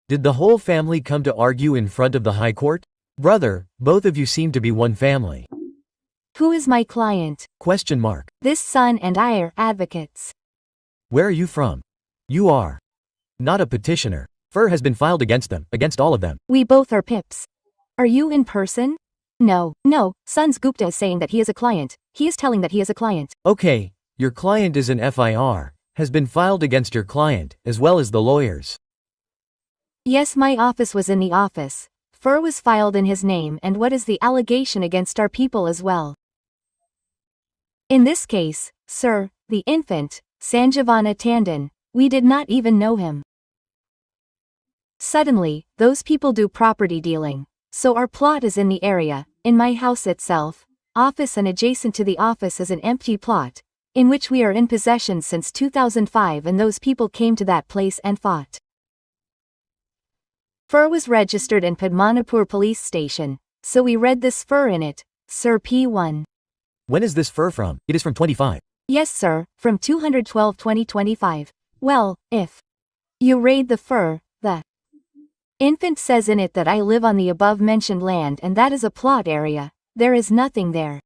Did the whole family come to argue in front of the High Court? Brother, both of you seem to be one family. Who is my client? Question mark. This son and I are advocates. Where are you from? You are not a petitioner. FIR has been filed against them, against all of them. We both are pips. Are you in person? No, Sons Gupta is saying that he is a client. He is telling that he is a client. Okay, your client is an FIR, has been filed against your client, as well as the lawyers. Yes, my office was in the office. FIR was filed in his name, and what is the allegation against our people as well? In this case, sir, the infant, Sanjivana Tandon, we did not even know him. Suddenly, those people do property dealing. So our plot is in the area, in my house itself, office, and adjacent to the office is an empty plot, in which we are in possession since 2005, and those people came to that place and fought. FIR was registered in Padmanapur police station, so we read this FIR in it, Sir P1. When is this FIR from? It is from 25. Yes sir, from 212/2025. Well, if you read the FIR, the infant says in it that I live on the above mentioned land and that is a plot area, there is nothing there.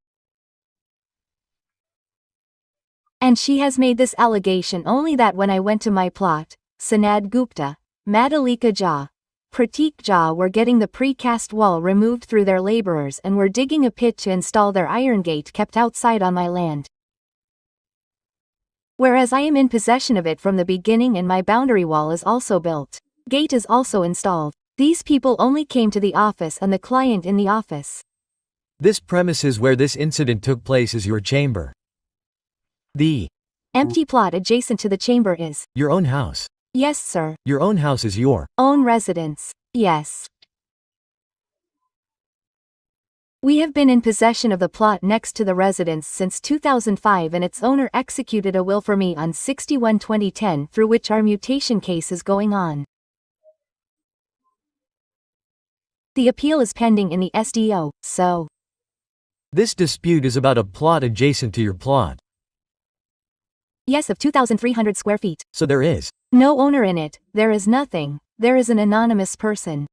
And she has made this allegation only that when I went to my plot, Sanad Gupta, Madalika Jha, Pratik Jha were getting the precast wall removed through their laborers and were digging a pit to install their iron gate kept outside on my land. Whereas I am in possession of it from the beginning and my boundary wall is also built. Gate is also installed. These people only came to the office and the client in the office. This premises where this incident took place is your chamber. The empty plot adjacent to the chamber is your own house. Yes, sir. Your own house is your own residence. Yes. We have been in possession of the plot next to the residence since 2005 and its owner executed a will for me on 61/2010 through which our mutation case is going on. The appeal is pending in the SDO, so this dispute is about a plot adjacent to your plot. Yes, of 2,300 square feet. So there is no owner in it, there is nothing, there is an anonymous person.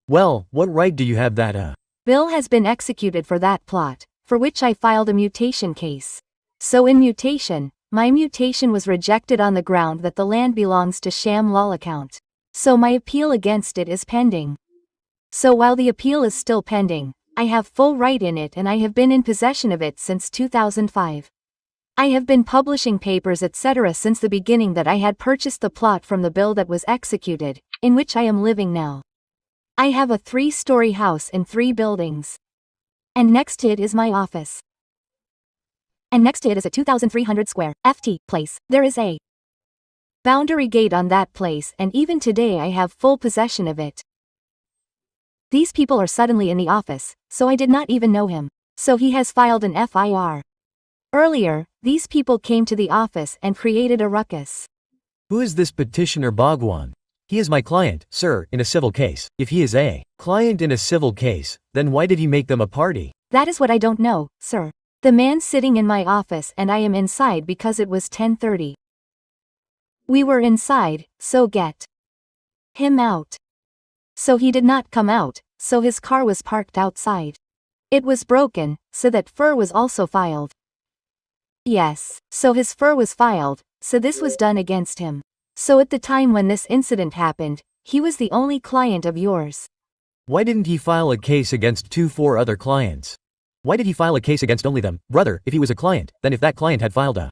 Well, what right do you have that bill has been executed for that plot, for which I filed a mutation case. So in mutation, my mutation was rejected on the ground that the land belongs to Sham Lal account. So my appeal against it is pending. So while the appeal is still pending, I have full right in it and I have been in possession of it since 2005. I have been publishing papers etc. since the beginning that I had purchased the plot from the bill that was executed, in which I am living now. I have a 3-story house in 3 buildings. And next to it is my office. And next to it is a 2,300 square ft place. There is a boundary gate on that place and even today I have full possession of it. These people are suddenly in the office, so I did not even know him. So he has filed an FIR. Earlier, these people came to the office and created a ruckus. Who is this petitioner Bhagwan? He is my client, sir, in a civil case. If he is a client in a civil case, then why did he make them a party? That is what I don't know, sir. The man sitting in my office and I am inside because it was 10:30. We were inside, so get him out. So he did not come out, so his car was parked outside. It was broken, so that FIR was also filed. Yes, so his FIR was filed, so this was done against him. So at the time when this incident happened, he was the only client of yours. Why didn't he file a case against 4 other clients? Why did he file a case against only them? Brother, if he was a client, then if that client had filed a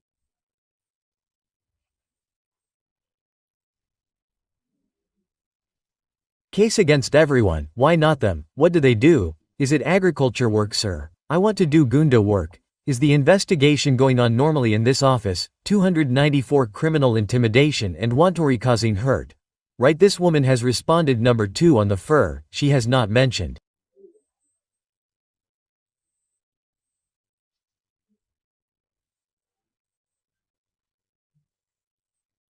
case against everyone, why not them? What do they do? Is it agriculture work, sir? I want to do Gunda work. Is the investigation going on normally in this office? 294 criminal intimidation and wantori causing hurt. Right, this woman has responded number 2 on the FIR, she has not mentioned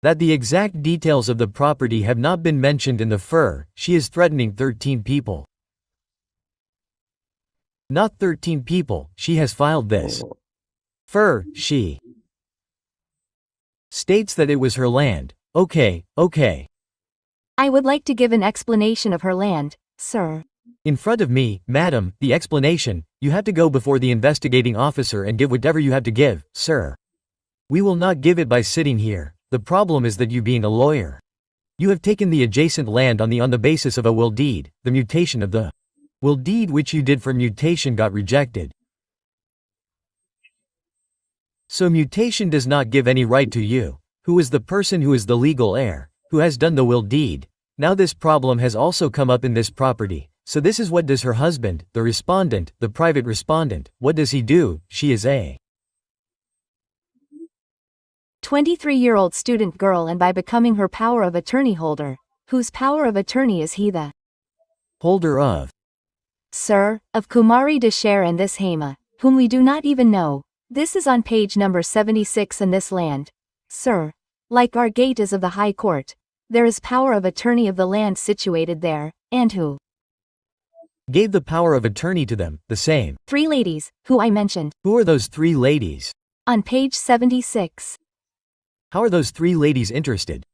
that the exact details of the property have not been mentioned in the FIR. She is threatening 13 people. Not 13 people, she has filed this FIR. She states that it was her land. Okay. I would like to give an explanation of her land, sir. In front of me, madam, the explanation, you have to go before the investigating officer and give whatever you have to give, sir. We will not give it by sitting here. The problem is that you being a lawyer. You have taken the adjacent land on the basis of a will deed. The mutation of the will deed which you did for mutation got rejected. So mutation does not give any right to you, who is the person who is the legal heir, who has done the will deed. Now this problem has also come up in this property. So this is what does her husband, the respondent, the private respondent, what does he do? She is a 23-year-old student girl, and by becoming her power of attorney holder, whose power of attorney is he the holder of, sir, of Kumari Deshare and this Hema, whom we do not even know. This is on page number 76 in this land, sir. Like our gate is of the High Court, there is power of attorney of the land situated there, and who gave the power of attorney to them, the same 3 ladies, who I mentioned. Who are those 3 ladies? On page 76. How are those 3 ladies interested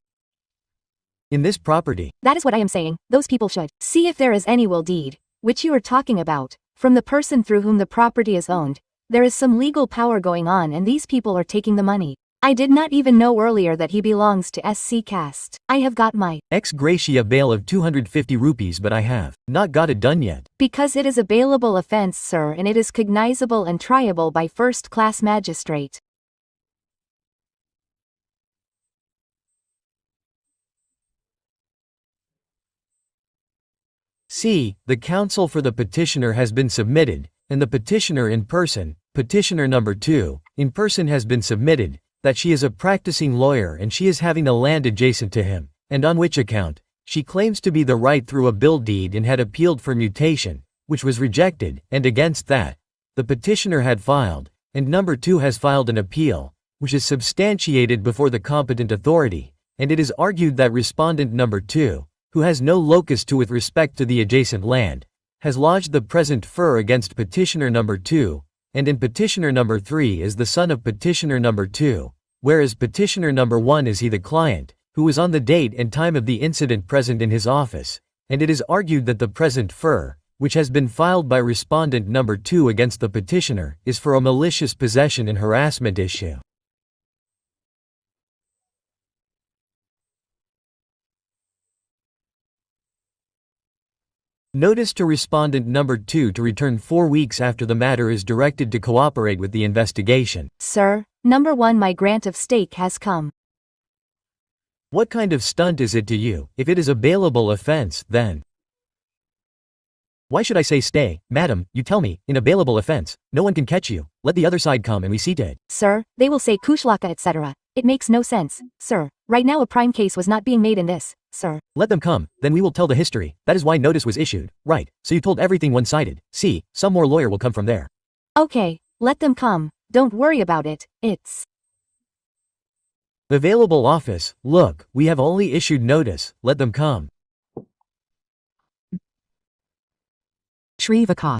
in this property? That is what I am saying. Those people should see if there is any will deed, which you are talking about, from the person through whom the property is owned. There is some legal power going on and these people are taking the money. I did not even know earlier that he belongs to SC caste. I have got my ex gratia bail of 250 rupees, but I have not got it done yet. Because it is a bailable offense, sir, and it is cognizable and triable by first-class magistrate. C. The counsel for the petitioner has been submitted, and the petitioner in person, petitioner number 2, in person has been submitted, that she is a practicing lawyer and she is having the land adjacent to him, and on which account, she claims to be the right through a bill deed and had appealed for mutation, which was rejected, and against that, the petitioner had filed, and number 2 has filed an appeal, which is substantiated before the competent authority, and it is argued that respondent number 2, who has no locus to with respect to the adjacent land, has lodged the present fur against petitioner number 2, and in petitioner number 3 is the son of petitioner number 2, whereas petitioner number 1 is he the client, who was on the date and time of the incident present in his office, and it is argued that the present fur, which has been filed by respondent number 2 against the petitioner, is for a malicious possession and harassment issue. Notice to respondent number 2 to return 4 weeks after the matter is directed to cooperate with the investigation. Sir, number 1, my grant of stake has come. What kind of stunt is it to you? If it is a bailable offense, then why should I say stay, madam? You tell me, in a bailable offense, no one can catch you. Let the other side come and we see to it. Sir, they will say kushlaka etc. It makes no sense, sir. Right now a prime case was not being made in this, sir. Let them come, then we will tell the history. That is why notice was issued. Right, so you told everything one-sided. See, some more lawyer will come from there. Okay, let them come. Don't worry about it, it's available office. Look, we have only issued notice. Let them come. Shrivaka.